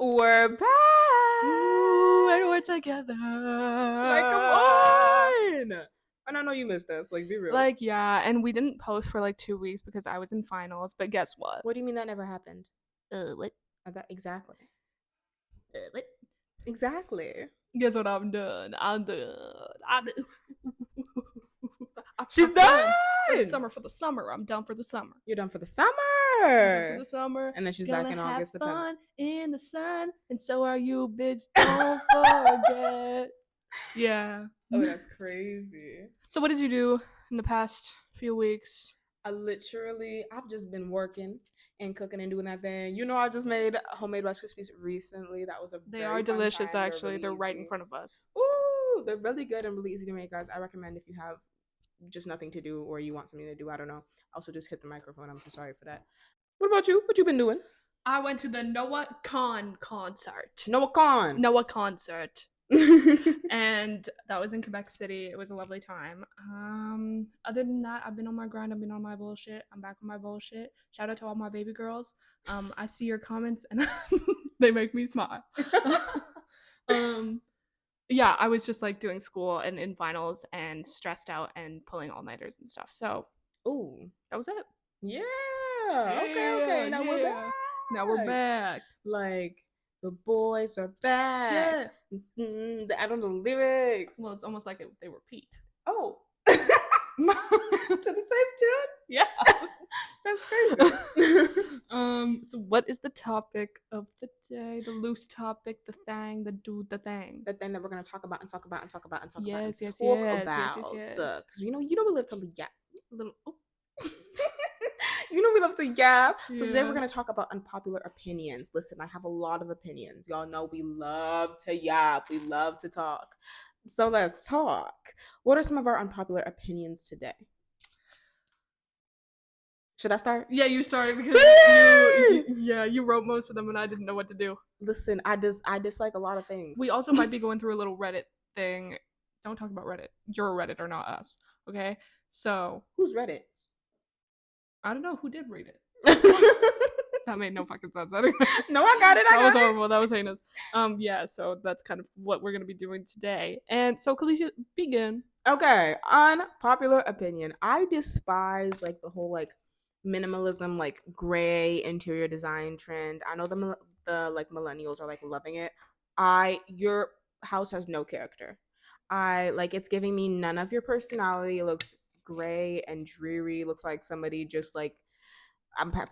We're back. Ooh, and we're together. Like, come on. And I know you missed us. Like, be real. Like, yeah, and we didn't post for like 2 weeks because I was in finals. But guess what? What do you mean that never happened? What? Exactly. What? Exactly. Guess what? I'm done. I'm done. She's done. For the summer. I'm done for the summer. You're done for the summer. I'm done for the summer. And then she's back in August, September. September. Fun in the sun, and so are you, bitch. Don't forget. Yeah. Oh, that's crazy. So what did you do in the past few weeks? I've just been working and cooking and doing that thing. You know, I just made homemade Rice Krispies recently. That was They are delicious, actually. They're right in front of us. Ooh, they're really good and really easy to make, guys. I recommend if you have just nothing to do or you want something to do. I don't know. Also, just hit the microphone. I'm so sorry for that. What about you? What you been doing? I went to the Noah Khan concert. Noah concert. And that was in Quebec City. It was a lovely time. Other than that, I've been on my grind. I've been on my bullshit. I'm back on my bullshit. Shout out to all my baby girls. I see your comments and they make me smile. Yeah, I was just like doing school and in finals and stressed out and pulling all-nighters and stuff. So, ooh, that was it. Yeah. Okay. Now we're back. Now we're back. Like, the boys are back. Yeah. I don't know the lyrics. Well, it's almost like they repeat. Oh. To the same tune? Yeah. That's crazy. So what is the topic of the day? The loose topic, the thing, the thing. The thing that we're gonna talk about and talk about and talk about and talk about. Yes. Because you know we love to yap. You know we love to yap. So today we're gonna talk about unpopular opinions. Listen, I have a lot of opinions. Y'all know we love to yap. We love to talk. So let's talk. What are some of our unpopular opinions today? Should I start? Yeah, you started because you wrote most of them and I didn't know what to do. Listen, I dislike a lot of things. We also might be going through a little Reddit thing. Don't talk about Reddit. You're a Redditor, not us. Okay? So who's Reddit? I don't know who did read it. That made no fucking sense anyway. No, I got it. That was horrible. That was heinous. Yeah, so that's kind of what we're gonna be doing today. And so Kaleesia, begin. Okay, unpopular opinion. I despise like the whole like minimalism, like gray interior design trend. I know the like millennials are like loving it. Your house has no character. It's giving me none of your personality. It looks gray and dreary. Looks like somebody just like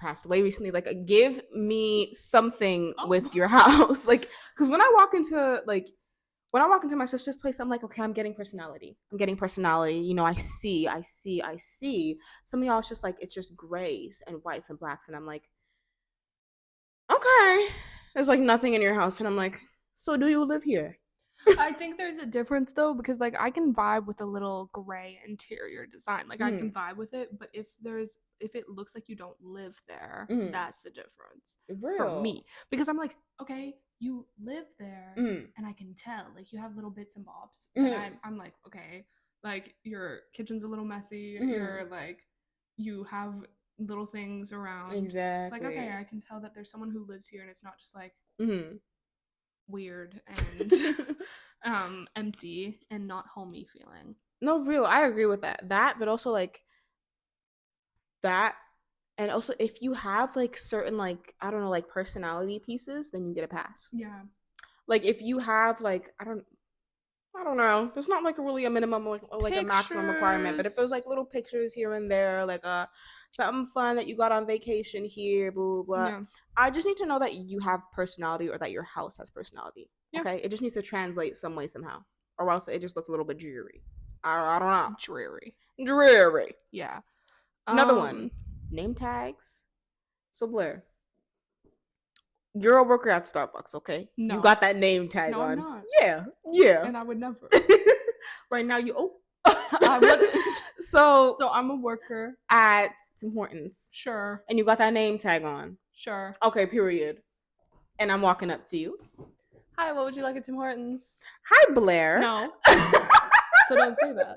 passed away recently. Like, give me something with your house. Like, because when I walk into my sister's place, I'm like, okay, I'm getting personality. You know, I see. Some of y'all, it's just like, it's just grays and whites and blacks. And I'm like, okay, there's like nothing in your house. And I'm like, so do you live here? I think there's a difference though, because like I can vibe with a little gray interior design. Like I can vibe with it, but if it looks like you don't live there, that's the difference for me. Because I'm like, okay, you live there, and I can tell, like, you have little bits and bobs, and I'm like, okay, like your kitchen's a little messy, you're like, you have little things around. Exactly. It's like, okay, I can tell that there's someone who lives here, and it's not just like weird and empty and not homey feeling. No, real, I agree with that, but also like that. And also, if you have like certain like, I don't know, like personality pieces, then you get a pass. Yeah. Like if you have like, I don't know, there's not like really a minimum or like a maximum requirement, but if there's like little pictures here and there, like something fun that you got on vacation here, blah blah. Yeah. I just need to know that you have personality or that your house has personality. Yeah. Okay, it just needs to translate some way somehow, or else it just looks a little bit dreary. I don't know. Dreary. Yeah. Another one. Name tags. So Blaire, you're a worker at Starbucks, okay? No. You got that name tag on. I'm not. Yeah. And I would never. Right now I wouldn't. So I'm a worker at Tim Hortons. Sure. And you got that name tag on. Sure. Okay, period. And I'm walking up to you. Hi, what would you like at Tim Hortons? Hi, Blaire. No. So don't say that.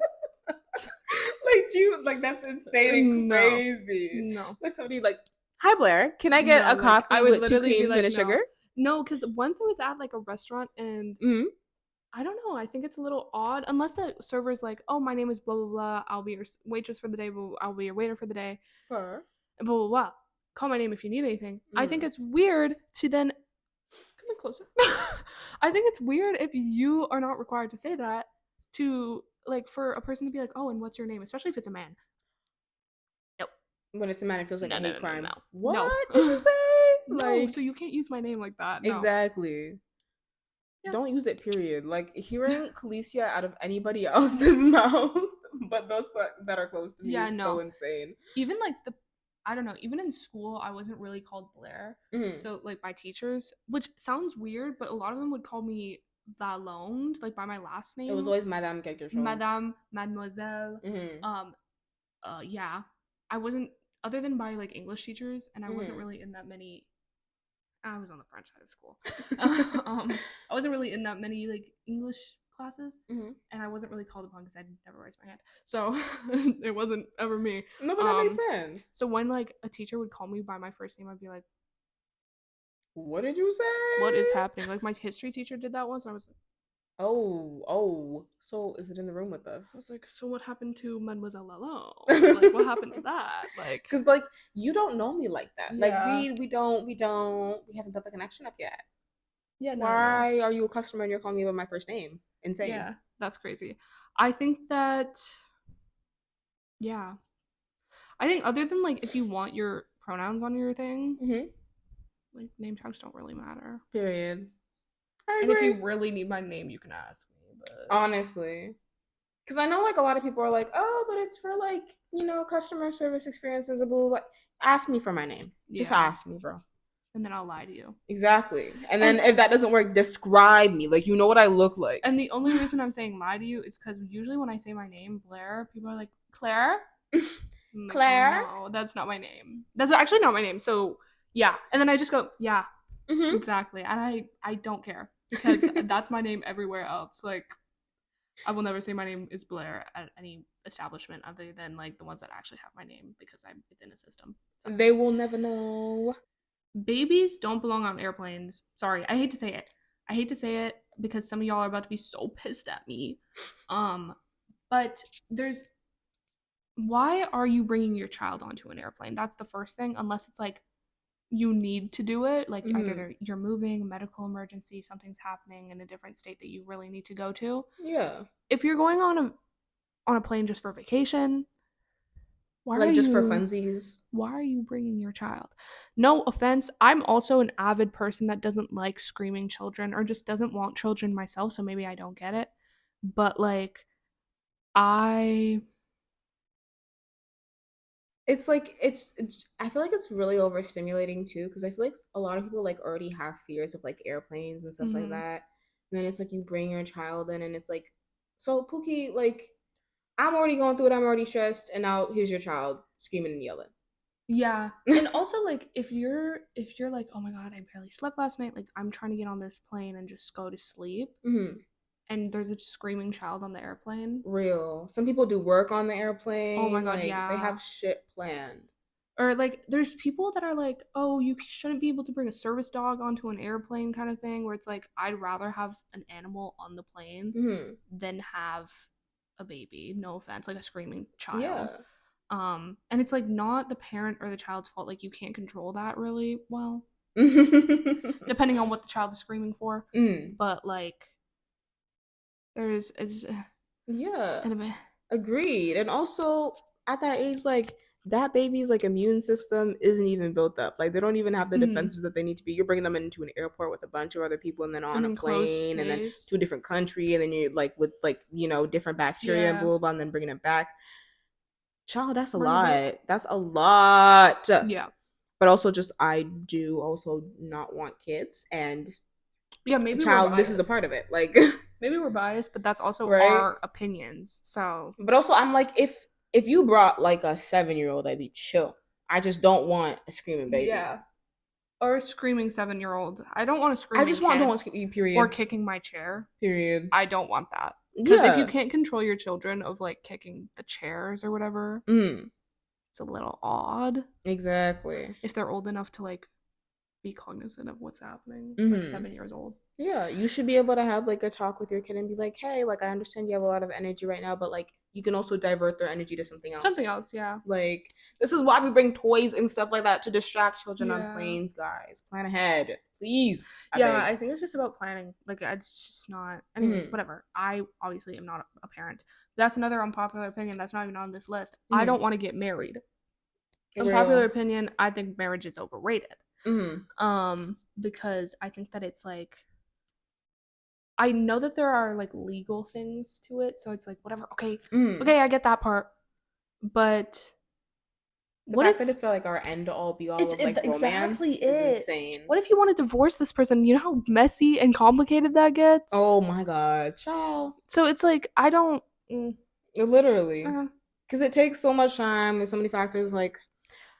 Like that's insane and crazy. No. Like somebody like, hi Blaire, can I get a coffee with 2 creams and a sugar? No, because once I was at like a restaurant and I don't know. I think it's a little odd unless the server's like, "Oh, my name is blah blah blah. I'll be your waitress for the day. I'll be your waiter for the day." Her. And blah blah blah. Call my name if you need anything. I think it's weird to then come in closer. I think it's weird if you are not required to say that to like for a person to be like, "Oh, and what's your name?" Especially if it's a man. Nope. When it's a man, it feels like No, a no, hate no, no, crime. no. What did you No. say? No, Like, so you can't use my name like that. No. exactly. Yeah. Don't use it, period. Like, hearing Kaleesia out of anybody else's mouth, but those that are close to me Yeah, is so no. insane. Even like I don't know, even in school I wasn't really called Blaire. So like by teachers, which sounds weird, but a lot of them would call me Lalonde, like by my last It was name. always Madame quelque chose. Madame, Mademoiselle. Um yeah. I wasn't other than by like English teachers, and I wasn't really in that many. I was on the French side of school. I wasn't really in that many like English classes, and I wasn't really called upon because I never raised my hand, so it wasn't ever me. No, but that makes sense. So when like a teacher would call me by my first name, I'd be like, "What did you say? "What is happening?" Like my history teacher did that once, and I was like, Oh. So is it in the room with I was us? like, "So what happened to Mademoiselle Lalonde? Like what happened to that?" Like, Because like you don't know me like that. Like yeah, we haven't built the connection up yet. yeah, no, Why are you a customer and you're calling me by my first name? Insane. yeah, that's crazy. I think that, yeah, I think other than like if you want your pronouns on your thing, like name tags don't really matter. Period. I And if agree. you really need my name, you can ask me. But Honestly. Because I know like a lot of people are like, oh, but it's for like, customer service experiences, blah, blah, blah. Ask me for my name. Just yeah, ask me, bro. and then I'll lie to you. Exactly. And then if that doesn't work, describe me. Like, you know what I look like. And the only reason I'm saying lie to you is because usually when I say my name, Blaire, people are like, Claire? I'm like, Claire? no, that's not my name. That's actually not my name. So yeah. And then I just go, yeah, exactly. And I don't care because that's my name everywhere else. Like, I will never say my name is Blaire at any establishment other than like the ones that actually have my name because it's in a system. So. They will never know. Babies don't belong on airplanes. Sorry, I hate to say it. I hate to say it because some of y'all are about to be so pissed at me. But there's why are you bringing your child onto an airplane? That's the first thing, unless it's like you need to do it, like either you're moving, medical emergency, something's happening in a different state that you really need to go to. Yeah. If you're going on a plane just for vacation, like just for funsies. Why are you bringing your child? No offense, I'm also an avid person that doesn't like screaming children or just doesn't want children myself, so maybe I don't get it. But like I it's like it's I feel like it's really overstimulating too because I feel like a lot of people like already have fears of like airplanes and stuff like that. And then it's like you bring your child in and it's like, so Pookie, like I'm already going through it, I'm already stressed, and now here's your child screaming and yelling. Yeah. And also like if you're like, oh my god, I barely slept last night, like I'm trying to get on this plane and just go to sleep. And there's a screaming child on the airplane. Real. Some people do work on the airplane. Oh my god, like, yeah. They have shit planned. Or like there's people that are like, oh, you shouldn't be able to bring a service dog onto an airplane kind of thing, where it's like I'd rather have an animal on the plane than have a baby, no offense, like a screaming child. Yeah. And it's like not the parent or the child's fault, like you can't control that really well. Depending on what the child is screaming for. But like it's yeah. Agreed. And also at that age, like that baby's like immune system isn't even built up. Like they don't even have the defenses that they need to be. You're bringing them into an airport with a bunch of other people and then on a plane and then to a different country and then you're like with like, different bacteria and blah, blah, blah, and then bringing it back. Child, that's a lot. That's a lot. Yeah. But also just I do also not want kids and yeah, maybe child, this is a part of it. Like maybe we're biased, but that's also our opinions. So but also I'm like if you brought like a 7-year-old, I'd be chill. I just don't want a screaming baby. Yeah. Or a screaming 7-year-old. I don't want a screaming I just don't want screaming, period. Or kicking my chair. Period. I don't want that. Because if you can't control your children of like kicking the chairs or whatever, it's a little odd. Exactly. If they're old enough to like be cognizant of what's happening. Like 7 years old. Yeah, you should be able to have like a talk with your kid and be like, hey, like I understand you have a lot of energy right now, but like you can also divert their energy to something else. Something else, yeah. Like this is why we bring toys and stuff like that to distract children on planes, guys. Plan ahead, please. I think it's just about planning. Like it's just not. Anyways, whatever. I obviously am not a parent. That's another unpopular opinion. That's not even on this list. I don't want to get married. Unpopular opinion. I think marriage is overrated. Because I think that it's like, I know that there are like legal things to it, so it's like whatever. Okay, I get that part, but the fact that it's like our end all be all of like romance is insane. What if you want to divorce this person? You know how messy and complicated that gets? Oh my god, child. So it's like I don't literally because it takes so much time. There's so many factors. Like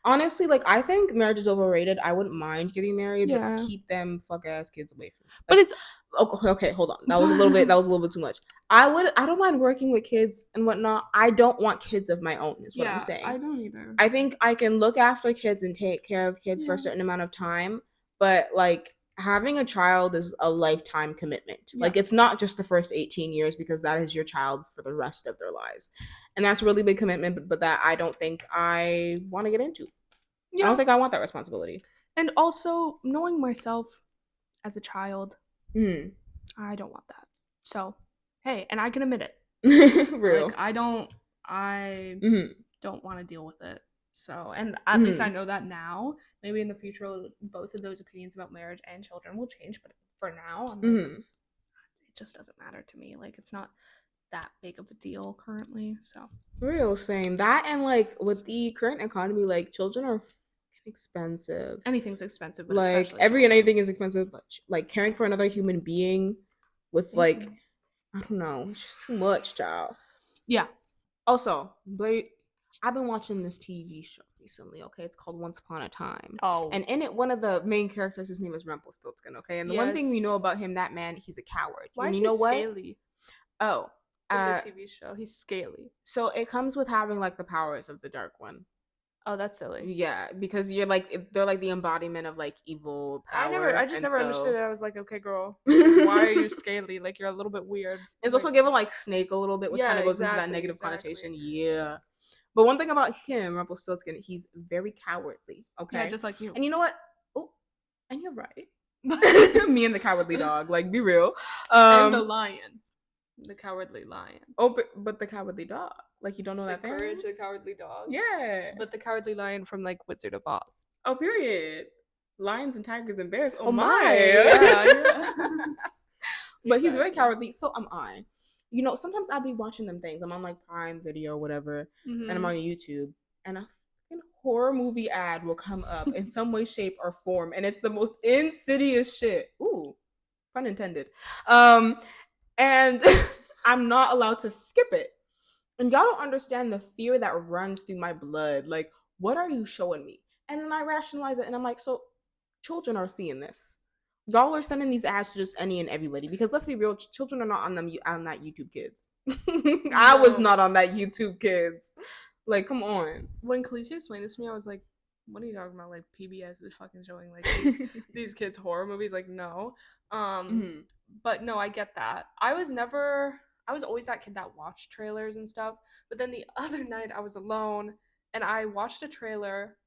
honestly, like I think marriage is overrated. I wouldn't mind getting married, but keep them fuck ass kids away from me. Like, but it's okay, hold on. That was a little bit too much. I don't mind working with kids and whatnot. I don't want kids of my own, is what I'm saying. I don't either. I think I can look after kids and take care of kids for a certain amount of time, but like having a child is a lifetime commitment. Like it's not just the first 18 years because that is your child for the rest of their lives. And that's a really big commitment, but that I don't think I want to get into. I don't think I want that responsibility. And also knowing myself as a child, I don't want that. So, hey, and I can admit it. Real. Like I don't want to deal with it. So, and at least I know that now. Maybe in the future, both of those opinions about marriage and children will change. But for now, I'm like, it just doesn't matter to me. Like, it's not that big of a deal currently. So, real same. That and like with the current economy, like children are expensive. Anything's expensive. But like anything is expensive. But like caring for another human being with like, I don't know, it's just too much, child. Yeah. Also, Blaire, I've been watching this TV show recently, okay? It's called Once Upon a Time. Oh. And in it, one of the main characters, his name is Rumpelstiltskin, okay? And the one thing we know about him, that man, he's a coward. Why and is you know he what? Scaly? Oh. In the TV show, he's scaly. So it comes with having like the powers of the Dark One. Oh, that's silly. Yeah, because you're like, they're like the embodiment of like evil power. I just never understood it. I was like, okay, girl, why are you scaly? Like, you're a little bit weird. It's also given like snake a little bit, which kind of goes into that negative connotation. Yeah. But one thing about him, Rumpelstiltskin, he's very cowardly. Okay. Yeah, just like you. And you know what? Oh, and you're right. Me and the cowardly dog. Like, be real. And the lion. The cowardly lion. Oh, but the cowardly dog. Like, you don't know that thing? Courage, the cowardly dog. Yeah. But the cowardly lion from, like, Wizard of Oz. Oh, period. Lions and tigers and bears. Oh, my. Yeah. But he's very cowardly. So am I. You know, sometimes I'll be watching them things. I'm on, like, Prime Video or whatever. And I'm on YouTube. And a horror movie ad will come up in some way, shape, or form. And it's the most insidious shit. Ooh. Pun intended. And I'm not allowed to skip it. And y'all don't understand the fear that runs through my blood. Like, what are you showing me? And then I rationalize it and I'm like, so children are seeing this. Y'all are sending these ads to just any and everybody. Because let's be real, children are not on that YouTube Kids. I was not on that YouTube Kids. Like, come on. When Kaleesia explained this to me, I was like, what are you talking about? Like, PBS is fucking showing like these kids horror movies? Like, no. But no, I get that. I was always that kid that watched trailers and stuff. But then the other night I was alone and I watched a trailer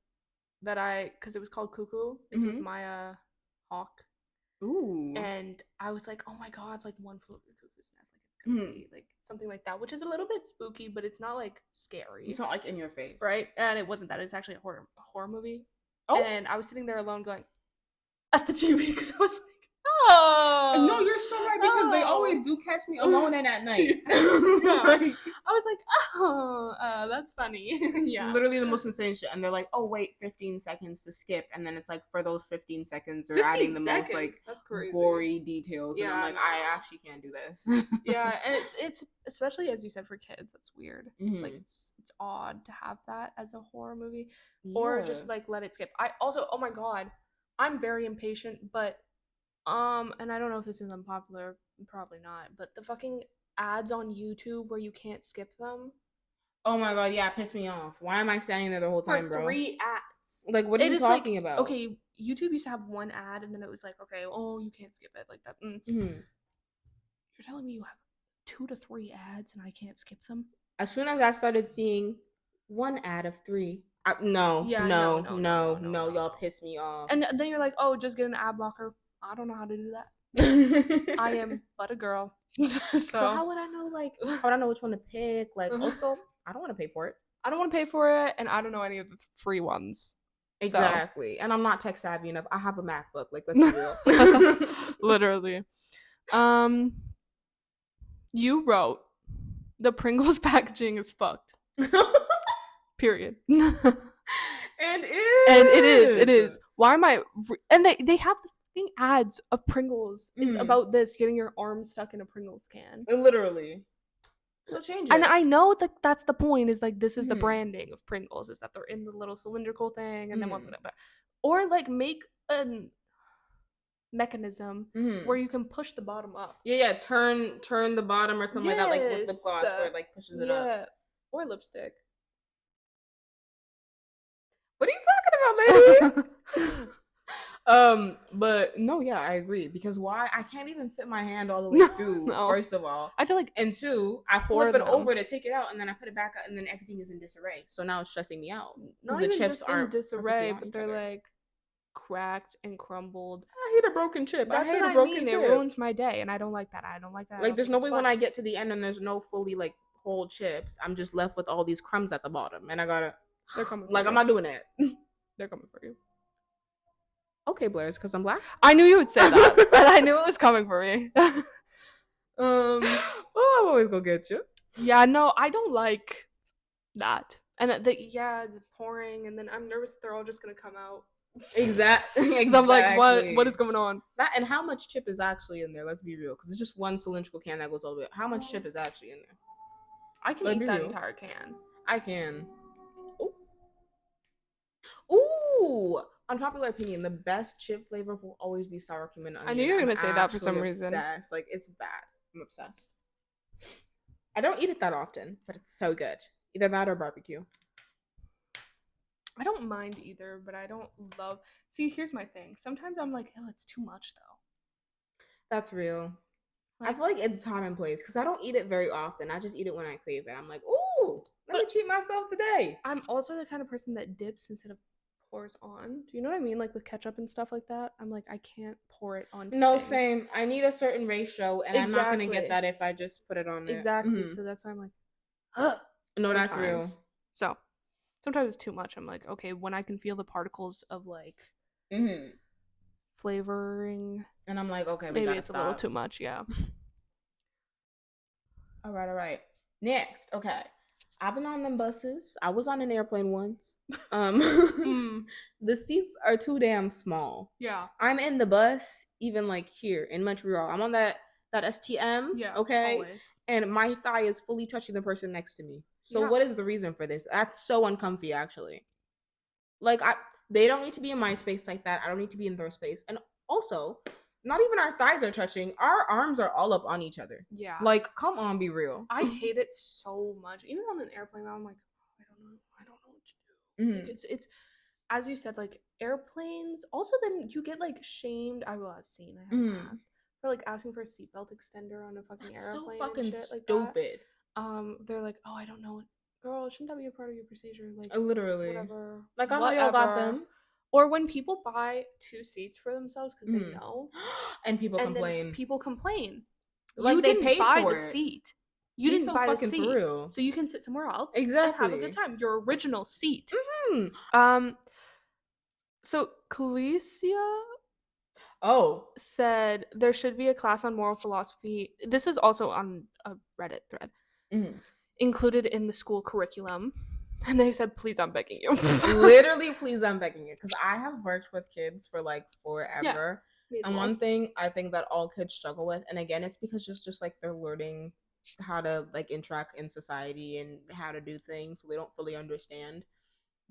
because it was called Cuckoo. It's with Maya Hawke. Ooh. And I was like, oh my god, like One Flew Over the Cuckoo's Nest. Like it's gonna be like something like that, which is a little bit spooky, but it's not like scary. It's not like in your face. Right? And it wasn't that. It's actually a horror movie. Oh. And I was sitting there alone going at the TV because I was like, oh no, you're so right because they always do catch me alone and at night. I was like, that's funny. Yeah, literally the most insane shit. And they're like, oh wait, 15 seconds to skip, and then it's like for those 15 seconds they're adding the most like gory details. Yeah, and I'm like, I actually can't do this. Yeah, and it's especially as you said for kids, that's weird. Like it's odd to have that as a horror movie, or just like let it skip. I also, oh my god, I'm very impatient, but and I don't know if this is unpopular, probably not, but the fucking ads on YouTube where you can't skip them. Oh my god, yeah, piss me off. Why am I standing there the whole time, bro? ads. Like, what are you talking about? Okay, YouTube used to have one ad, and then it was like, okay, oh, you can't skip it like that. You're telling me you have 2 to 3 ads and I can't skip them? As soon as I started seeing 1 ad of 3, no, y'all piss me off. And then you're like, oh, just get an ad blocker. I don't know how to do that. I am but a girl. So how would I know? Like, how would I know which one to pick? Like, also, I don't want to pay for it. I don't want to pay for it, and I don't know any of the free ones. Exactly. So. And I'm not tech savvy enough. I have a MacBook. Like, let's be real. Literally. You wrote, the Pringles packaging is fucked. Period. And it is. Why am I? And they have the fucking ads of Pringles. It's about this, getting your arm stuck in a Pringles can. Literally. So change it. And I know that that's the point, is like, this is the branding of Pringles, is that they're in the little cylindrical thing, and then whatever. Or like make a mechanism where you can push the bottom up. Yeah, turn the bottom or something like that, like with lip gloss where it like pushes it up. Yeah, or lipstick. What are you talking about, lady? But no, yeah, I agree, because why? I can't even fit my hand all the way through. First of all, I feel like, and 2, I flip it over to take it out, and then I put it back up, and then everything is in disarray. So now it's stressing me out. Not the even chips just in disarray, but they're like cracked and crumbled. I hate a broken chip. That's I hate what a broken chip. It ruins my day, and I don't like that. Like, there's no way when I get to the end and there's no fully like whole chips, I'm just left with all these crumbs at the bottom, and I gotta. They're coming. Like, I'm not doing that. They're coming for you. Okay, Blair, it's because I'm black. I knew you would say that, and I knew it was coming for me. Oh, I'm always gonna get you. Yeah, no, I don't like that. And the pouring, and then I'm nervous they're all just gonna come out. Exactly. I'm like, what is going on? That, and how much chip is actually in there? Let's be real, because it's just one cylindrical can that goes all the way up. How much chip is actually in there? I can eat that entire can. I can. Ooh, unpopular opinion, the best chip flavor will always be sour cream and onion. I knew you were gonna say that for some reason. Like, it's bad. I'm obsessed. I don't eat it that often, but it's so good. Either that or barbecue. I don't mind either, but I don't love. See, here's my thing. Sometimes I'm like, oh, it's too much though. That's real. Like, I feel like it's time and place, because I don't eat it very often. I just eat it when I crave it. I'm like, ooh, let me treat myself today. I'm also the kind of person that dips instead of pours on. Do you know what I mean? Like with ketchup and stuff like that. I'm like, I can't pour it on. No, same. I need a certain ratio, and I'm not gonna get that if I just put it on there. Exactly. So that's why I'm like, ugh. No, sometimes. That's real. So sometimes it's too much. I'm like, okay, when I can feel the particles of like flavoring, and I'm like, okay, maybe it's a little too much. Yeah. All right. Next, okay. I've been on them buses. I was on an airplane once. The seats are too damn small. Yeah. I'm in the bus, even like here in Montreal. I'm on that STM. Yeah. Okay. Always. And my thigh is fully touching the person next to me. So what is the reason for this? That's so uncomfy, actually. Like, they don't need to be in my space like that. I don't need to be in their space. And also, not even our thighs are touching. Our arms are all up on each other. Yeah. Like, come on, be real. I hate it so much. Even on an airplane, I'm like, I don't know what to do. Like, it's as you said, like airplanes. Also, then you get like shamed. I haven't asked for like asking for a seatbelt extender on a fucking airplane. So fucking shit stupid. Like they're like, oh, I don't know. Girl, shouldn't that be a part of your procedure? Like, literally. Whatever. Like, I know y'all got them. Or when people buy 2 seats for themselves because they know, and people complain. Like, you didn't buy the seat. You didn't buy the seat, for real. So you can sit somewhere else. Exactly. And have a good time. Your original seat. So Kaleesia said there should be a class on moral philosophy. This is also on a Reddit thread. Included in the school curriculum. And they said, please, I'm begging you. Literally, please, I'm begging you. Because I have worked with kids for like forever. Yeah, and one thing I think that all kids struggle with, and again, it's because just like they're learning how to like interact in society and how to do things. So they don't fully understand.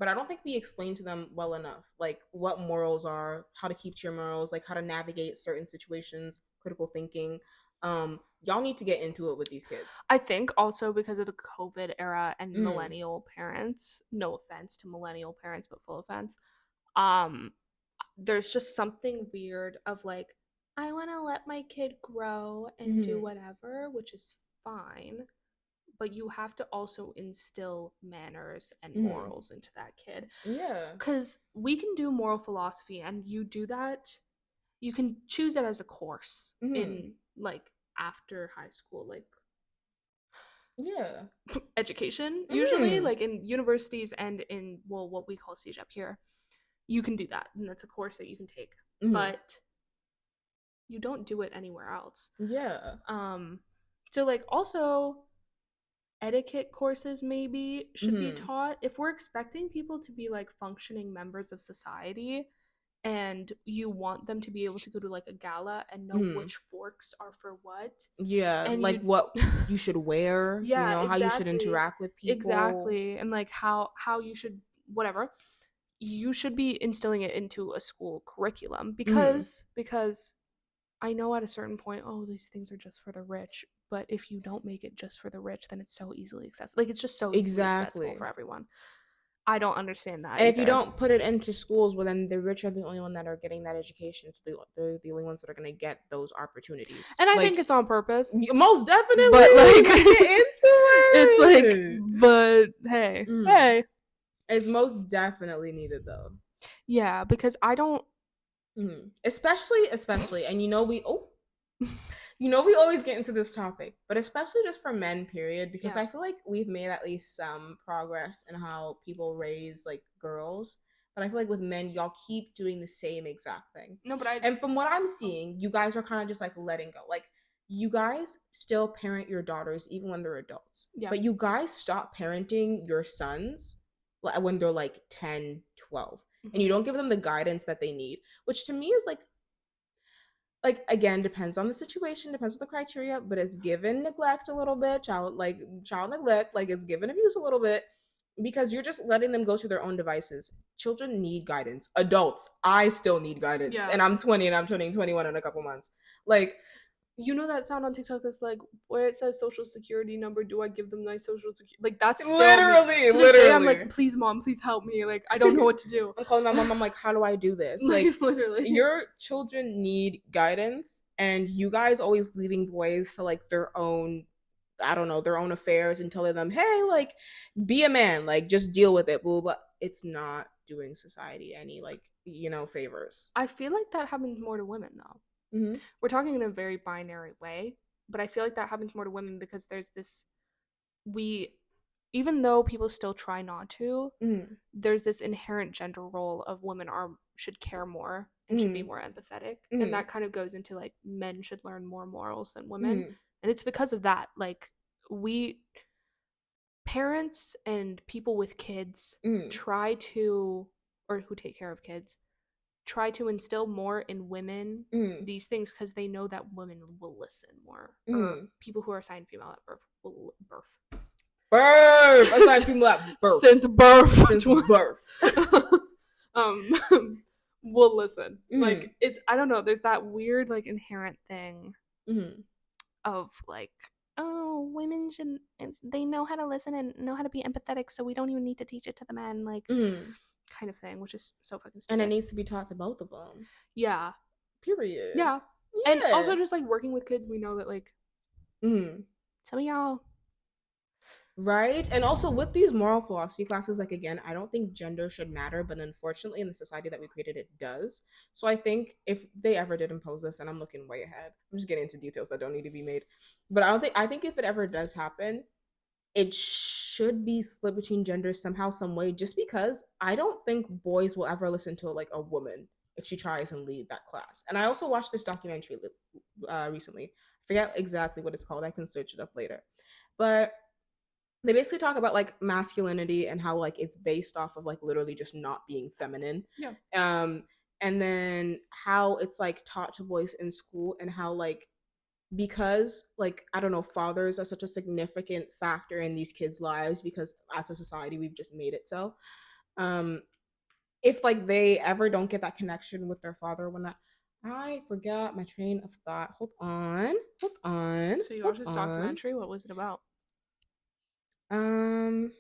but I don't think we explain to them well enough, like what morals are, how to keep to your morals, like how to navigate certain situations, critical thinking. Y'all need to get into it with these kids. I think also because of the COVID era and Mm. millennial parents, no offense to millennial parents, but full offense, um, there's just something weird of like, I want to let my kid grow and do Mm-hmm. whatever, which is fine, but you have to also instill manners and Mm-hmm. morals into that kid. Yeah. Because we can do moral philosophy, and you do that, you can choose it as a course Mm-hmm. in like after high school, like Yeah. education, usually, Mm. like in universities and in, well, what we call CEGEP here. You can do that, and that's a course that you can take. Mm-hmm. But you don't do it anywhere else. Yeah. Um, so like also etiquette courses maybe should be Mm-hmm. taught if we're expecting people to be like functioning members of society and you want them to be able to go to like a gala and know Mm-hmm. which forks are for what Yeah, and like you what you should wear, yeah, how you should exactly. interact with people. Exactly. And like how you should whatever. You should be instilling it into a school curriculum Mm-hmm. because I know at a certain point, oh, these things are just for the rich. But if you don't make it just for the rich, then it's so easily accessible. Like it's just so easily accessible for Exactly. everyone. I don't understand that And if you either. don't put it into schools, well, then the rich are the only one that are getting that education. So they're the only ones that are going to get those opportunities. And I think Like, it's on purpose. most definitely, But like let's get it's like, into it. but hey, Mm. hey. It's most definitely needed, though. Yeah, because I don't Especially, and we always get into this topic, but especially just for men, period, because yeah. I feel like we've made at least some progress in how people raise like girls. But I feel like with men, y'all keep doing the same exact thing. No, but I And from what I'm seeing, you guys are kind of just like letting go. Like, you guys still parent your daughters even when they're adults, yeah. but you guys stop parenting your sons when they're like 10, 12, and Mm-hmm. you don't give them the guidance that they need, which to me is like again, depends on the situation, depends on the criteria, but it's given neglect a little bit, child neglect, like it's given abuse a little bit, because you're just letting them go to their own devices. Children need guidance. Adults, I still need guidance, Yeah. and I'm 20 and I'm turning 21 in a couple months. Like, You know that sound on TikTok that's like where it says social security number, do I give them my social security? Like that's still me. literally, To this day I'm like, literally. please mom, please help me. Like I don't know what to do. I'm calling my mom. I'm like, how do I do this? Like, Like literally. your children need guidance, and you guys always leaving boys to like their own, I don't know, their own affairs and telling them, hey, like, be a man, like, just deal with it, boo. But it's not doing society any like favors. I feel like that happens more to women though. Mm-hmm. We're talking in a very binary way, but I feel like that happens more to women because there's this we even though people still try not to, Mm-hmm. there's this inherent gender role of women are should care more and should be Mm-hmm. more empathetic. And Mm-hmm. that kind of goes into like men should learn more morals than women. Mm-hmm. And it's because of that. Like we parents and people with kids Mm-hmm. try to or who take care of kids try to instill more in women Mm-hmm. these things because they know that women will listen more or Mm-hmm. people who are assigned female at birth will Birth. Assign people at birth. since birth Since birth. um will listen. Mm-hmm. Like it's I don't know, there's that weird like inherent thing Mm-hmm. of like, oh, women should they know how to listen and know how to be empathetic, so we don't even need to teach it to the men, like Mm-hmm. kind of thing, which is so fucking And it stupid. needs to be taught to both of them. Yeah. Period. Yeah. And Yeah. also just like working with kids, we know that like Mm-hmm. some of y'all Right. And also with these moral philosophy classes, like again, I don't think gender should matter, but unfortunately in the society that we created, it does. So I think if they ever did impose this, and I'm looking way ahead, I'm just getting into details that don't need to be made. But I think if it ever does happen, it should be split between genders somehow, some way, just because I don't think boys will ever listen to like a woman if she tries and lead that class. And I also watched this documentary recently. I forget exactly what it's called. I can search it up later. But they basically talk about like masculinity and how like it's based off of like literally just not being feminine. yeah. And then how it's like taught to boys in school, and how like, because like I don't know, fathers are such a significant factor in these kids lives, because as a society we've just made it so, If like they ever don't get that connection with their father when that I forgot my train of thought. Hold on. Hold on. So you Hold watched this on. documentary? What was it about? Um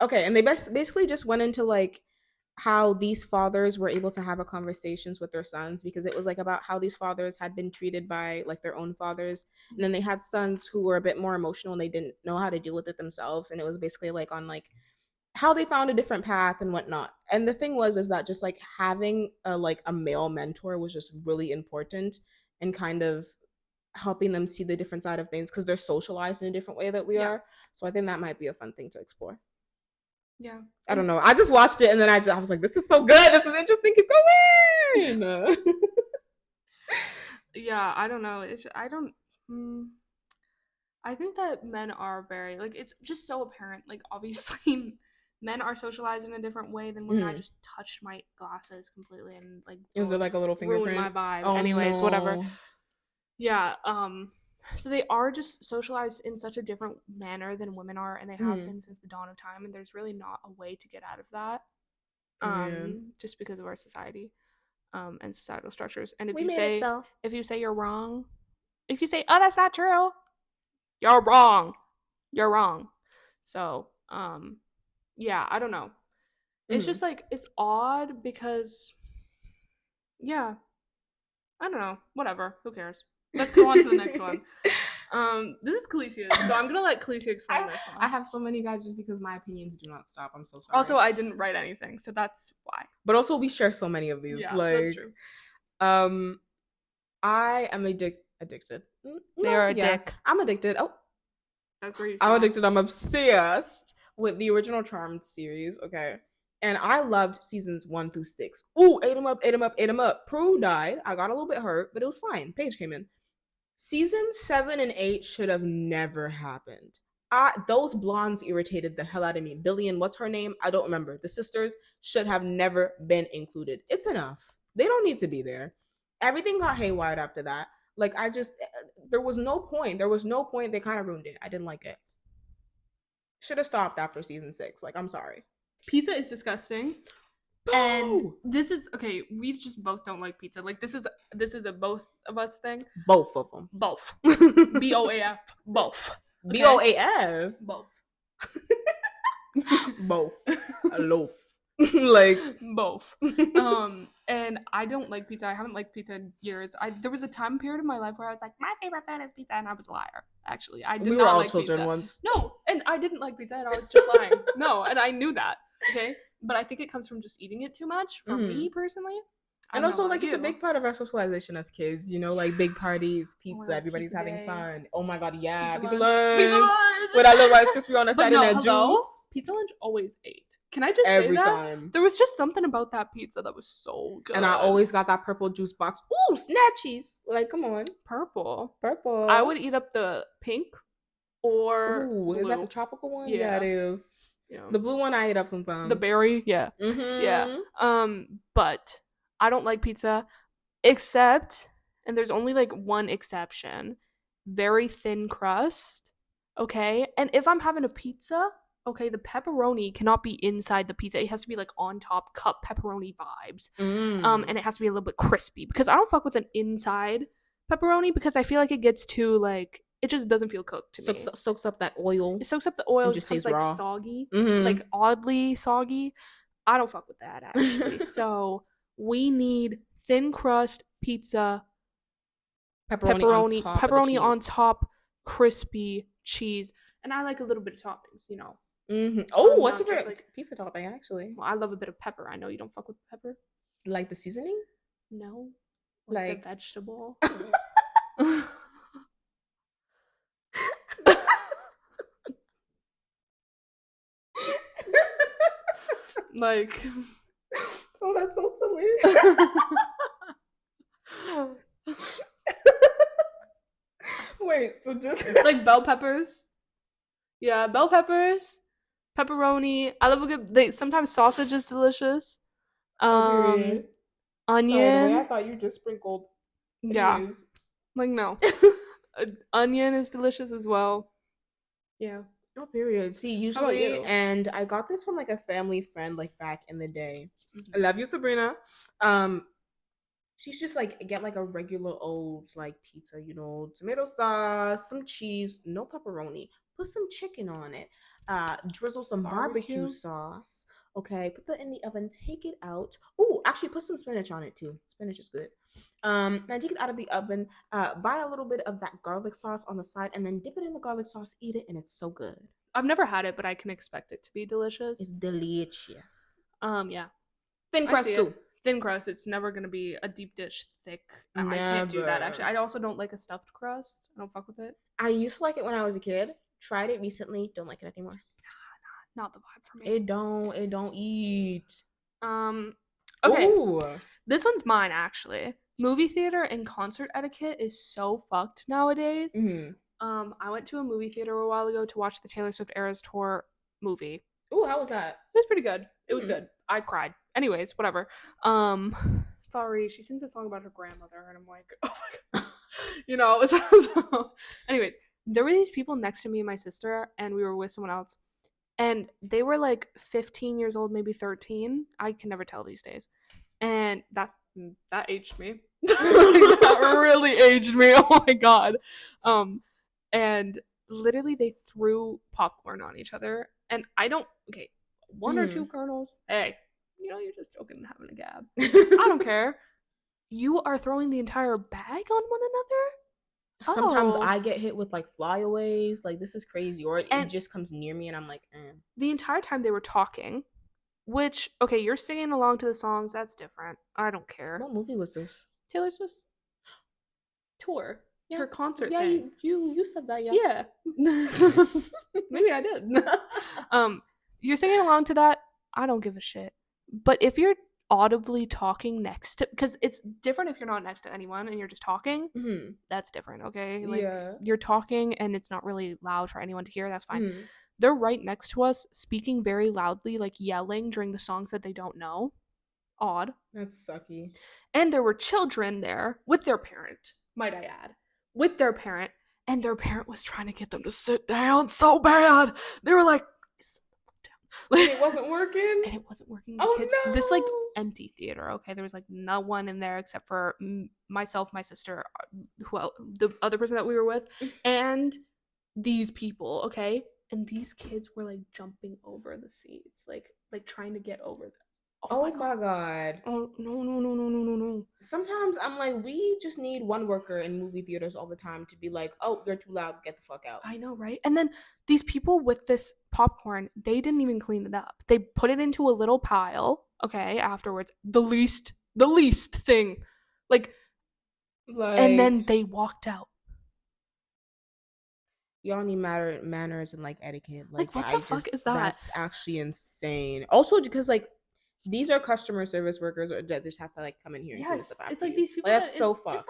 okay, and they basically just went into like how these fathers were able to have a conversations with their sons because it was like about how these fathers had been treated by like their own fathers, and then they had sons who were a bit more emotional and they didn't know how to deal with it themselves, and it was basically like on like how they found a different path and whatnot. And the thing was is that just like having a like a male mentor was just really important and kind of helping them see the different side of things because they're socialized in a different way that we Yeah. are. So I think that might be a fun thing to explore. Yeah. I don't know. I just watched it and then I was like, this is so good. This is interesting. Keep going. Yeah, I don't know. I don't. I think that men are very like it's just so apparent. Like obviously, men are socialized in a different way than women. I just touched my glasses completely and like Is there like a little ruined my fingerprint? vibe. Oh Anyways, whatever. no. Yeah. So they are just socialized in such a different manner than women are, and they have been since the dawn of time. And there's really not a way to get out of that. Just because of our society, and societal structures. And We made it so. if you say you're wrong, if you say, oh, that's not true, you're wrong. You're wrong. So, yeah, I don't know. It's just like it's odd because yeah, I don't know. Whatever. Who cares? Let's go on to the next one. This is Kaleesia, so I'm gonna let Kaleesia explain this one. I have so many guys just because my opinions do not stop. I'm so sorry. Also, I didn't write anything, so that's why. But also we share so many of these. Yeah, like that's true. I am addicted. They are a dick. I'm addicted. Oh, that's where you I'm addicted. I'm obsessed with the original Charmed series. Okay. And I loved seasons 1 through 6. Ooh, ate him up, ate him up, ate him up. Prue died. I got a little bit hurt, but it was fine. Paige came in. Season 7 and 8 should have never happened. Those blondes irritated the hell out of me. Billy and what's her name? I don't remember. The sisters should have never been included. It's enough. They don't need to be there. Everything got haywire after that. Like there was no point. There was no point. They kind of ruined it. I didn't like it. Should have stopped after season 6. Like, I'm sorry. Pizza is disgusting. And this is okay. We just both don't like pizza. Like this is a both of us thing. Both of them. Both. BOAF. Both. Okay? BOAF. Both. Both. A loaf. Like both. And I don't like pizza. I haven't liked pizza in years. There was a time period in my life where I was like, my favorite food is pizza, and I was a liar. Actually, I did not like pizza. We were all children once. No, and I didn't like pizza, and I was just lying. No, and I knew that. Okay, but I think it comes from just eating it too much for me personally. And also, like, it's a big part of our socialization as kids, you know, like big parties, pizza, everybody's having fun. Oh my god, yeah, pizza lunch. With our little Rice Krispie on the side and that juice. Pizza lunch always ate. Can I just say that? Time. There was just something about that pizza that was so good. And I always got that purple juice box. Ooh, snatchies. Like, come on. Purple. I would eat up the pink or blue. Is that the tropical one? Yeah, it is. Yeah. The blue one I ate up sometimes. The berry, yeah. Yeah. But I don't like pizza except, and there's only like one exception, very thin crust. Okay? And if I'm having a pizza, okay, the pepperoni cannot be inside the pizza. It has to be like on top, cup pepperoni vibes. And it has to be a little bit crispy because I don't fuck with an inside pepperoni because I feel like it gets too like it just doesn't feel cooked to me. Soaks up that oil. It soaks up the oil. It just stays like raw. Soggy, like oddly soggy. I don't fuck with that actually. So we need thin crust pizza, pepperoni on top, crispy cheese, and I like a little bit of toppings. You know. Oh, what's your favorite pizza topping? Actually, well, I love a bit of pepper. I know you don't fuck with pepper. Like the seasoning? No, like the vegetable. Like, oh, that's so silly. Wait, so just like bell peppers? Yeah, bell peppers, pepperoni. I love a good. Sometimes sausage is delicious. Onion. Sorry, I thought you just sprinkled. Anyways. Yeah, like no. Onion is delicious as well. Yeah. Oh, period. See, How about usually, you? and I got this from like a family friend, like back in the day. I Mm-hmm. love you, Sabrina. Um, she's just like get like a regular old like pizza, tomato sauce, some cheese, no pepperoni. Put some chicken on it. Drizzle some barbecue Barbecue. sauce. Okay, put that in the oven. Take it out. Oh, actually, put some spinach on it too. Spinach is good. Now take it out of the oven. Buy a little bit of that garlic sauce on the side, and then dip it in the garlic sauce. Eat it, and it's so good. I've never had it, but I can expect it to be It's delicious. delicious. Yeah, Thin I see crust it. too. Thin crust. It's never gonna be a deep dish thick. I can't do that. Actually, Never. I also don't like a stuffed crust. I don't fuck with it. I used to like it when I was a kid. Tried it recently. Don't like it anymore. Not the vibe for me. It don't. It don't eat. Um. Okay, Ooh. this one's mine actually. Movie theater and concert etiquette is so fucked nowadays. Mm-hmm. I went to a movie theater a while ago to watch the Taylor Swift Eras Tour movie. Ooh, how was that? It was pretty good. It was Mm. good. I cried. Anyways, whatever. Sorry, she sings a song about her grandmother, and I'm like, oh my god, So, anyways, there were these people next to me and my sister, and we were with someone else, and they were like 15 years old, maybe 13. I can never tell these days, and that aged me. That really aged me. Oh my god. And literally they threw popcorn on each other, and I don't. Okay, one or two Mm. kernels. Hey, you're just joking and having a gab. I don't care. You are throwing the entire bag on one another? Sometimes Oh. I get hit with like flyaways. Like this is crazy, or it And just comes near me, and I'm like, eh. the entire time they were talking, which, okay, you're singing along to the songs, that's different. I don't care. What movie was this? Taylor Swift's tour, Yeah, her concert yeah. thing. You said that, yeah. Yeah. Maybe I did. You're singing along to that, I don't give a shit. But if you're audibly talking next to, because it's different if you're not next to anyone and you're just talking, Mm-hmm. that's different, okay? Like, Yeah. you're talking and it's not really loud for anyone to hear, that's fine. Mm-hmm. They're right next to us, speaking very loudly, like yelling during the songs that they don't know. Odd. That's sucky. And there were children there with their parent, might I add, with their parent, and their parent was trying to get them to sit down so bad. They were like, And it wasn't working. And it wasn't working. Oh Kids, no! this like empty theater. Okay, there was like no one in there except for myself, my sister, the other person that we were with, and these people. Okay, and these kids were like jumping over the seats, like trying to get over them. Oh my god. Oh no. Sometimes I'm like, we just need one worker in movie theaters all the time to be like, oh, you're too loud, get the fuck out. I know, right? And then these people with this popcorn, they didn't even clean it up. They put it into a little pile, okay, afterwards. The least thing. Like, and then they walked out. Y'all need manners and like etiquette. Like what the fuck is that? That's actually insane. Also, because like these are customer service workers or that just have to like come in here and clean stuff after it's like you. these people. Like, that's so fucked.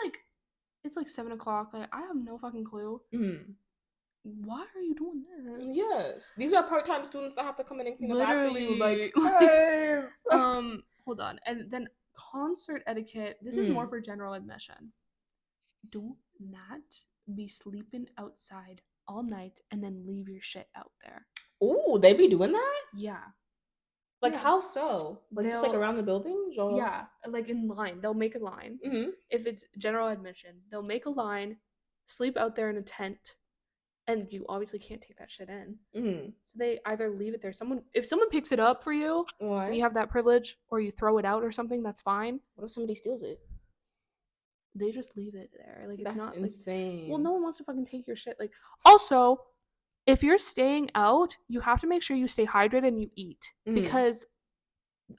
It's like 7 o'clock. Like I have no fucking clue. Mm-hmm. Why are you doing that? Yes, these are part-time students that have to come in and clean up after you. Like, hold on. And then concert etiquette. This is more for general admission. Do not be sleeping outside all night and then leave your shit out there. Oh, they be doing that? Yeah. Like how so? Like just like around the buildings? Or? Yeah, like in line. They'll make a line. Mm-hmm. If it's general admission, they'll make a line, sleep out there in a tent, and you obviously can't take that shit in. Mm-hmm. So they either leave it there. If someone picks it up for you, and you have that privilege, or you throw it out or something, that's fine. What if somebody steals it? They just leave it there. Like it's not insane. Well, no one wants to fucking take your shit. Like also, if you're staying out, you have to make sure you stay hydrated and you eat. Because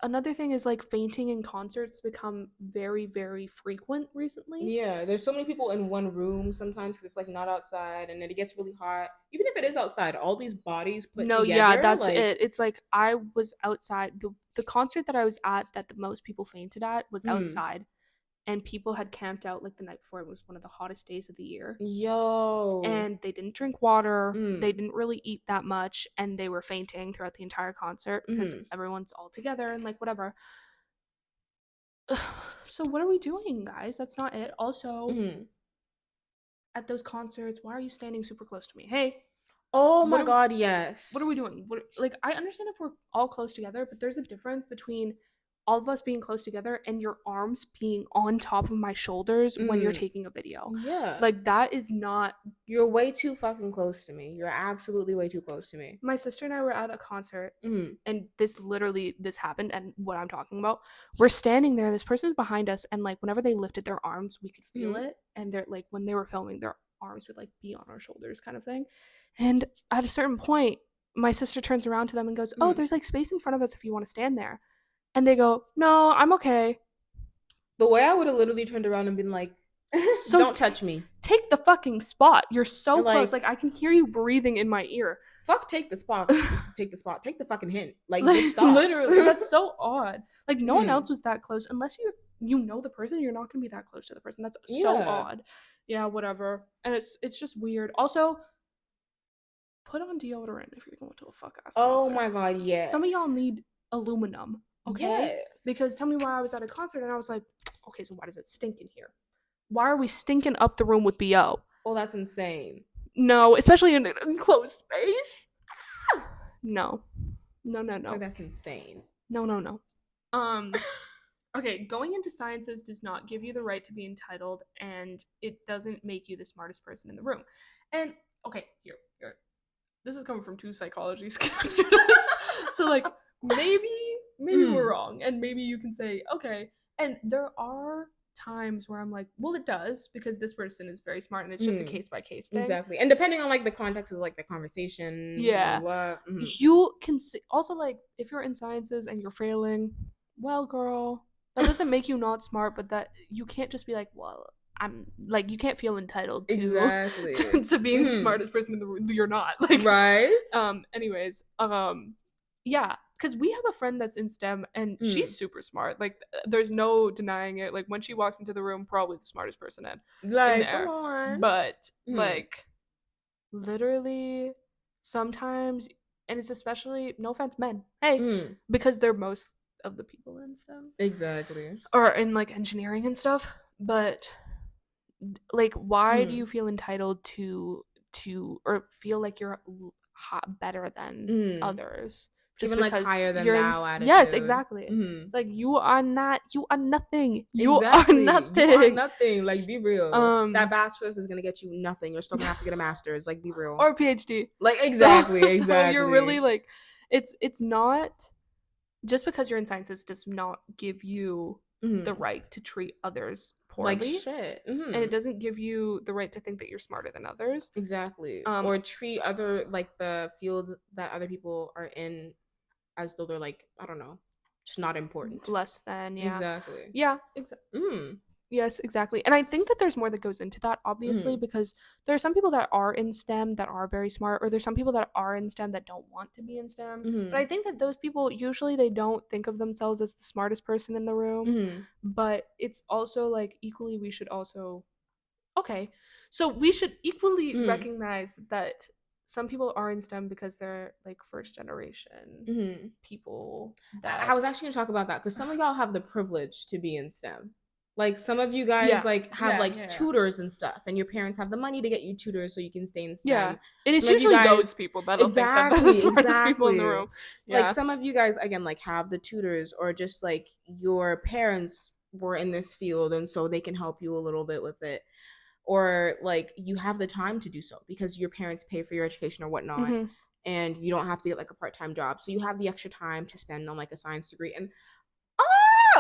another thing is like fainting in concerts become very, very frequent recently. Yeah, there's so many people in one room sometimes because it's like not outside and then it gets really hot. Even if it is outside, all these bodies put together. No, yeah, that's it. It's like I was outside. The concert that I was at that the most people fainted at was outside. And people had camped out like the night before. It was one of the hottest days of the year. Yo. And they didn't drink water. They didn't really eat that much. And they were fainting throughout the entire concert because everyone's all together and like whatever. So what are we doing, guys? That's not it. Also, at those concerts, why are you standing super close to me? Hey. Oh my God, yes. What are we doing? Like, I understand if we're all close together, but there's a difference between all of us being close together and your arms being on top of my shoulders when you're taking a video. Yeah. Like, that is not. You're way too fucking close to me. You're absolutely way too close to me. My sister and I were at a concert, and this happened, and what I'm talking about, we're standing there, this person's behind us, and like whenever they lifted their arms, we could feel it, and they're like, when they were filming, their arms would like be on our shoulders kind of thing. And at a certain point, my sister turns around to them and goes, oh, there's like space in front of us if you want to stand there. And they go, no, I'm okay. The way I would have literally turned around and been like, so don't touch me. Take the fucking spot. You're so close. Like, I can hear you breathing in my ear. Fuck, take the spot. Take the spot. Take the fucking hint. Like stop. Literally, that's so odd. Like, no one else was that close. Unless you know the person, you're not gonna be that close to the person. That's so odd. Yeah, whatever. And it's just weird. Also, put on deodorant if you're going to a fuck ass concert. Oh my God, yes. Some of y'all need aluminum. Okay? Yes. Because tell me why I was at a concert and I was like, okay, so why does it stink in here? Why are we stinking up the room with BO? Oh, that's insane. No, especially in an enclosed space. No. Oh, that's insane. No. Okay, going into sciences does not give you the right to be entitled, and it doesn't make you the smartest person in the room. And okay, here. This is coming from 2 psychology students. So like maybe we're wrong, and maybe you can say, okay. And there are times where I'm like, well, it does, because this person is very smart, and it's just a case-by-case thing. Exactly. And depending on like the context of like the conversation, you can see also, like, if you're in sciences and you're failing, well, girl, that doesn't make you not smart, but that you can't just be like, well, I'm like, you can't feel entitled to to being the smartest person in the room. You're not, like, right. Anyways, yeah, because we have a friend that's in STEM, and she's super smart. Like, there's no denying it. Like, when she walks into the room, probably the smartest person in there. Come on. But like, literally, sometimes, and it's especially, no offense, men. Hey, because they're most of the people in STEM. Exactly. Or in like engineering and stuff. But like, why do you feel entitled to or feel like you're better than others? Just even like higher than thou attitude. Yes, exactly. Like, you are nothing. You are nothing. Like, be real. That bachelor's is gonna get you nothing. You're still gonna have to get a master's. Like, be real. Or a PhD. Like, exactly. So you're really like, it's not, just because you're in sciences does not give you the right to treat others poorly. Like shit. And it doesn't give you the right to think that you're smarter than others. Exactly. Or treat other, like, the field that other people are in as though they're, like, I don't know, just not important. Less than, yeah. Exactly. Yeah, exactly. Yes, exactly. And I think that there's more that goes into that, obviously, because there are some people that are in STEM that are very smart, or there's some people that are in STEM that don't want to be in STEM. But I think that those people, usually they don't think of themselves as the smartest person in the room. But it's also like, equally, we should also, okay, so we should equally recognize that some people are in STEM because they're like first generation people. That I was actually gonna talk about that, because some of y'all have the privilege to be in STEM. Like, some of you guys have tutors and stuff, and your parents have the money to get you tutors so you can stay in STEM. Yeah, and it's usually those people that don't think that they're the smartest people in the room. Like, some of you guys, again, like, have the tutors, or just like your parents were in this field and so they can help you a little bit with it, or like you have the time to do so because your parents pay for your education or whatnot, and you don't have to get like a part-time job, so you have the extra time to spend on like a science degree. And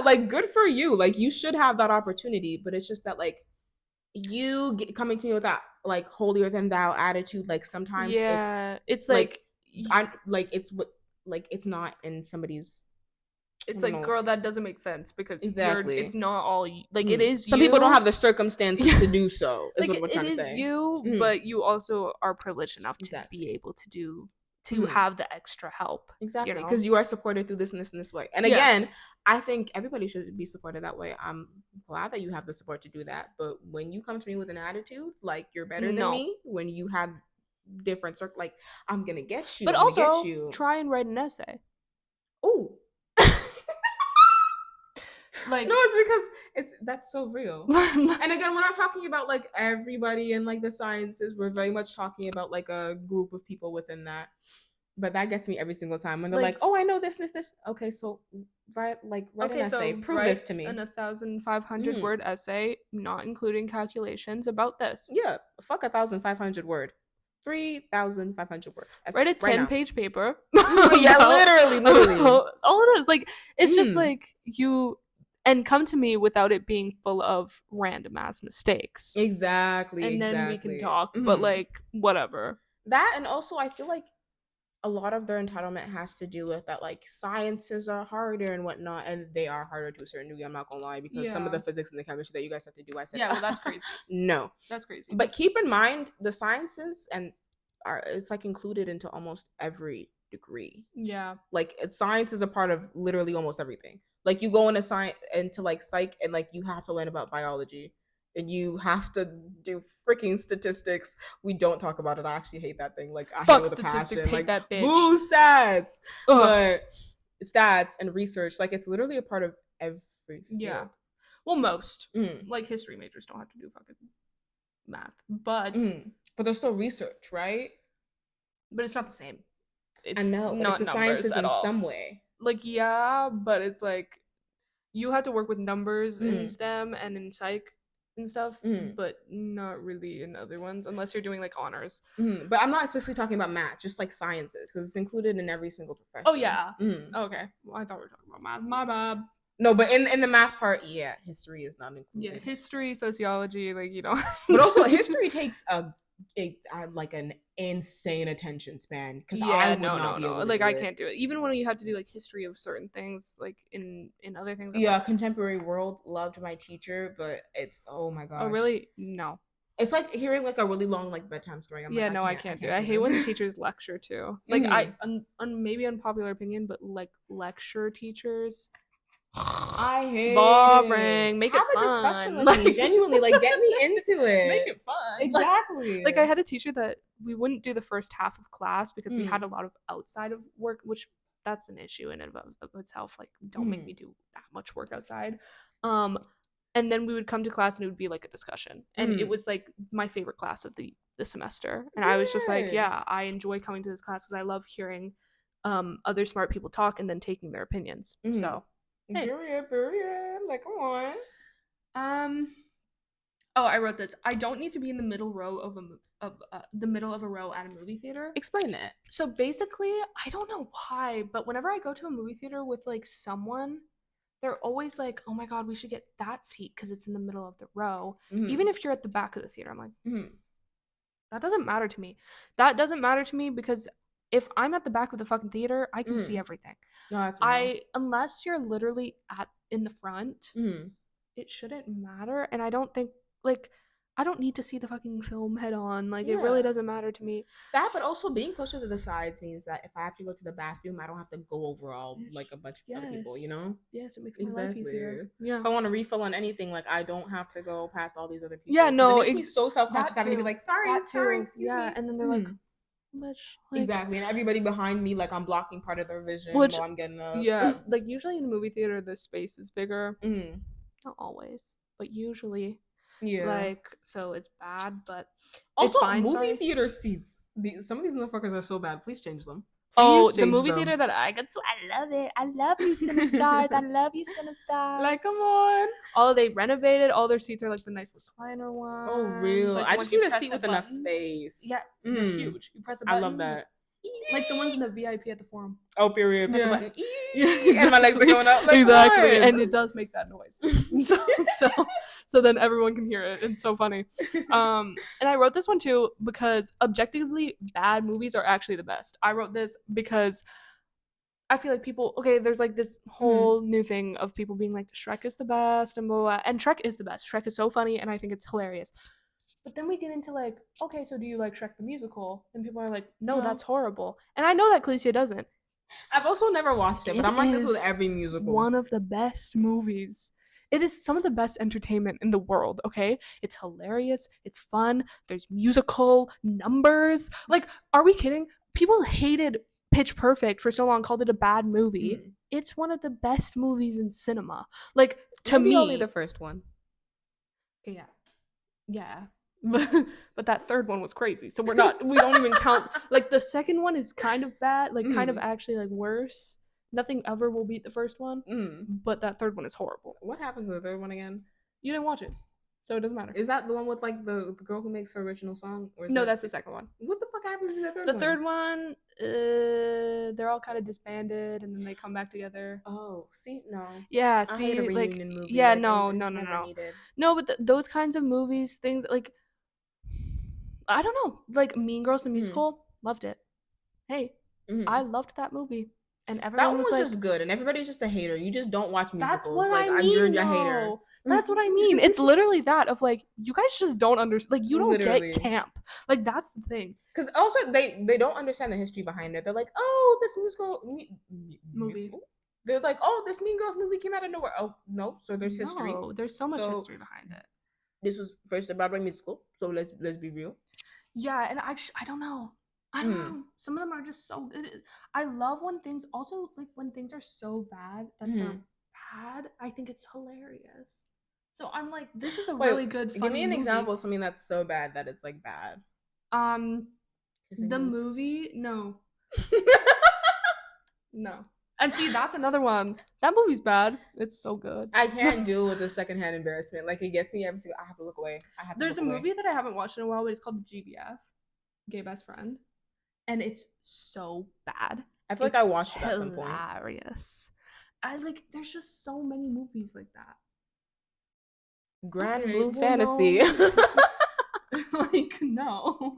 like, good for you. Like, you should have that opportunity. But it's just that, like, you coming to me with that like holier than thou attitude, like, sometimes it's like it's not in somebody's, it's like, girl, that doesn't make sense, because it's not all like it is. Some people don't have the circumstances to do so. Is like, what we're trying to say. It is you, but you also are privileged enough to be able to do have the extra help. Exactly, because you are supported through this and this and this way. And again, I think everybody should be supported that way. I'm glad that you have the support to do that. But when you come to me with an attitude like you're better than me, when you have different like, I'm gonna get you. But also, try and write an essay. Oh. Like, no, it's because that's so real. And again, we're not talking about like everybody in like the sciences. We're very much talking about like a group of people within that. But that gets me every single time when they're like, "Oh, I know this." Okay, so write an essay. So Prove write this to me. an 1,500 word essay, not including calculations about this. Yeah, fuck 1,500 word. 3,500 word. Write a right 10-page paper. Yeah, literally. All it is, like, it's just like you, and come to me without it being full of random ass mistakes. Exactly. And then we can talk, but like, whatever. That, and also I feel like a lot of their entitlement has to do with that, like, sciences are harder and whatnot, and they are harder to a certain degree. I'm not gonna lie, because some of the physics and the chemistry that you guys have to do, I said, yeah, well, that's crazy. No, that's crazy. But keep in mind, the sciences it's like included into almost every degree. Yeah, like science is a part of literally almost everything. Like, you go into science, into like psych, and like you have to learn about biology, and you have to do freaking statistics. We don't talk about it. I actually hate that thing. Like, I hate it with a passion. Hate like, that bitch. Boo stats. Ugh. But stats and research, like, it's literally a part of every field. Yeah. Well, most like history majors don't have to do fucking math, but there's still research, right? But it's not the same. It's I know, but it's the sciences in some way. Like, yeah, but it's like you have to work with numbers in STEM and in psych and stuff, but not really in other ones unless you're doing like honors. But I'm not especially talking about math, just like sciences, because it's included in every single profession. Oh yeah. Okay. Well, I thought we were talking about math. My bad. No, but in the math part, yeah, history is not included. Yeah, history, sociology, like, you know. But also, history takes like an insane attention span, because I would not be able to like, do I it. can't do it. Even when you have to do like history of certain things, like in other things. Yeah, contemporary world, loved my teacher, but it's, oh my gosh. Oh really? No. It's like hearing like a really long like bedtime story. I'm like, I can't do it. I hate when teachers lecture too. Like, I maybe unpopular opinion, but like lecture teachers, I hate boring. Make Have it fun. a discussion with me, genuinely. Like, get me into it. Make it fun. Exactly. Like, I had a teacher that we wouldn't do the first half of class because we had a lot of outside of work, which that's an issue in and of itself. Like, don't make me do that much work outside. And then we would come to class and it would be like a discussion, and it was like my favorite class of the semester. And I was just like, yeah, I enjoy coming to this class because I love hearing other smart people talk and then taking their opinions. So. Hey. Period. Like, come on. Oh, I wrote this. I don't need to be in the middle row of the middle of a row at a movie theater. Explain it. So basically, I don't know why, but whenever I go to a movie theater with like someone, they're always like, "Oh my god, we should get that seat because it's in the middle of the row." Even if you're at the back of the theater, I'm like, that doesn't matter to me. That doesn't matter to me because if I'm at the back of the fucking theater, I can see everything. No, that's right. Unless you're literally in the front, it shouldn't matter. And I don't think, like, I don't need to see the fucking film head on. Like, it really doesn't matter to me. That, but also being closer to the sides means that if I have to go to the bathroom, I don't have to go over like a bunch of other people, you know? Yes, it makes my life easier. Yeah. If I want to refill on anything, like, I don't have to go past all these other people. Yeah, no. It makes me so self-conscious having to be like, sorry, excuse me. And then they're like, much, like, exactly, and everybody behind me, like, I'm blocking part of their vision while I'm getting up. Yeah, like, usually in a movie theater the space is bigger. Not always, but usually. Yeah, like, so it's bad, but also it's fine. Movie theater seats, some of these motherfuckers are so bad. Please change them. The movie theater that I go to, I love it. I love you, Cinestars. I love you, Cinestars. Like, come on. They renovated. All their seats are like the nice recliner ones. Oh, real. Like, I just need a seat with enough space. Yeah, they're huge. You press a button. I love that. Like the ones in the VIP at the Forum. Oh, period. Press a button. And my legs are going up. Like, exactly. And it does make that noise. So then everyone can hear it. It's so funny. And I wrote this one too because objectively bad movies are actually the best. I wrote this because I feel like people, there's like this whole new thing of people being like, Shrek is the best and blah, blah, blah. And Shrek is the best. Shrek is so funny and I think it's hilarious. But then we get into like, okay, so do you like Shrek the musical? And people are like, no, that's horrible. And I know that Kaleesia doesn't. I've also never watched it, but I'm like this with every musical. One of the best movies. It is some of the best entertainment in the world, okay? It's hilarious. It's fun. There's musical numbers. Like, are we kidding? People hated Pitch Perfect for so long, called it a bad movie. It's one of the best movies in cinema. Like, to Maybe me, only the first one. Yeah. But that third one was crazy. So we don't even count. Like, the second one is kind of bad, like kind of actually like worse. Nothing ever will beat the first one. But that third one is horrible. What happens to the third one again? You didn't watch it, so it doesn't matter. Is that the one with like the girl who makes her original song? Or no, that's the second one. What the fuck happens in the third one? The third one, they're all kind of disbanded and then they come back together. Oh, see, no. Yeah, I hate a reunion like, movie. yeah, like, no. No, but those kinds of movies, things like, I don't know, like Mean Girls the musical, loved it. Hey, I loved that movie. And everyone was like, just good, and everybody's just a hater. You just don't watch musicals. That's what I mean. You're a hater. That's what I mean. It's literally that of like, you guys just don't understand. Like, you don't get camp. Like, that's the thing. Because also they don't understand the history behind it. They're like, oh, this musical movie. They're like, oh, this Mean Girls movie came out of nowhere. Oh no, so there's history. No, there's so much history behind it. This was first a Broadway musical, so let's be real. Yeah, and I don't know. I don't know. Some of them are just so good. I love when things also, like, when things are so bad that they're bad. I think it's hilarious. So I'm like, this is a really good funny give me an movie. example of something that's so bad that it's like bad. The movie, no. No. And see, that's another one. That movie's bad. It's so good. I can't deal with the secondhand embarrassment. Like, it gets me every single. I have to look away. There's a movie that I haven't watched in a while, but it's called GBF, Gay Best Friend, and it's so bad. I feel like I watched it at some point. Hilarious. There's just so many movies like that. Grand Blue Fantasy. No. Like, no.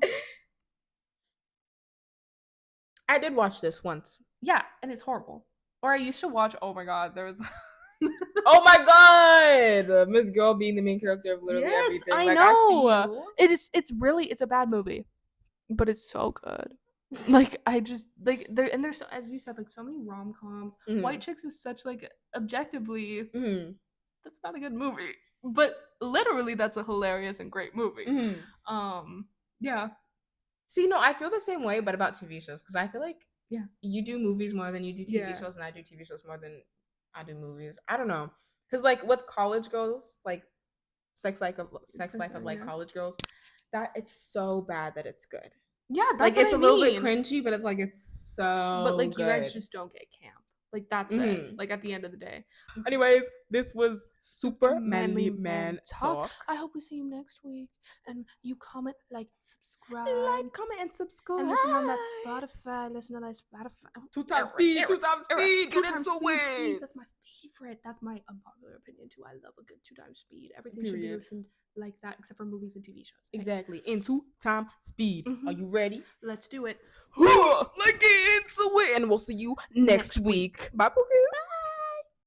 I did watch this once. Yeah, and it's horrible. Or I used to watch, oh my god, there was oh my god! Miss Girl being the main character of literally everything. I know. It's a bad movie. But it's so good. Like, I just, like, there's, as you said, like, so many rom-coms. White Chicks is such, like, objectively, that's not a good movie. But literally, that's a hilarious and great movie. Yeah. See, no, I feel the same way, but about TV shows. Because I feel like you do movies more than you do TV shows, and I do TV shows more than I do movies. I don't know. Because, like, with college girls, like, Sex Life of College Girls, that it's so bad that it's good. Yeah, that's like, it's a little bit cringy, but it's like, it's so but, like, good. You guys just don't get camp. Like, that's it. Like, at the end of the day. Anyways, this was Super Manly Man Talk. I hope we see you next week. And you comment, like, subscribe. Like, comment, and subscribe. And listen on that Spotify. Listen on that Spotify. 2 times speed. 2 times speed. Get into it. Please, that's my favorite. That's my unpopular opinion, too. I love a good 2 times speed. Everything should be listened like that, except for movies and TV shows. Okay? Exactly. In 2 times speed. Are you ready? Let's do it. Let's get into it. And we'll see you next week. Bye, Pookies.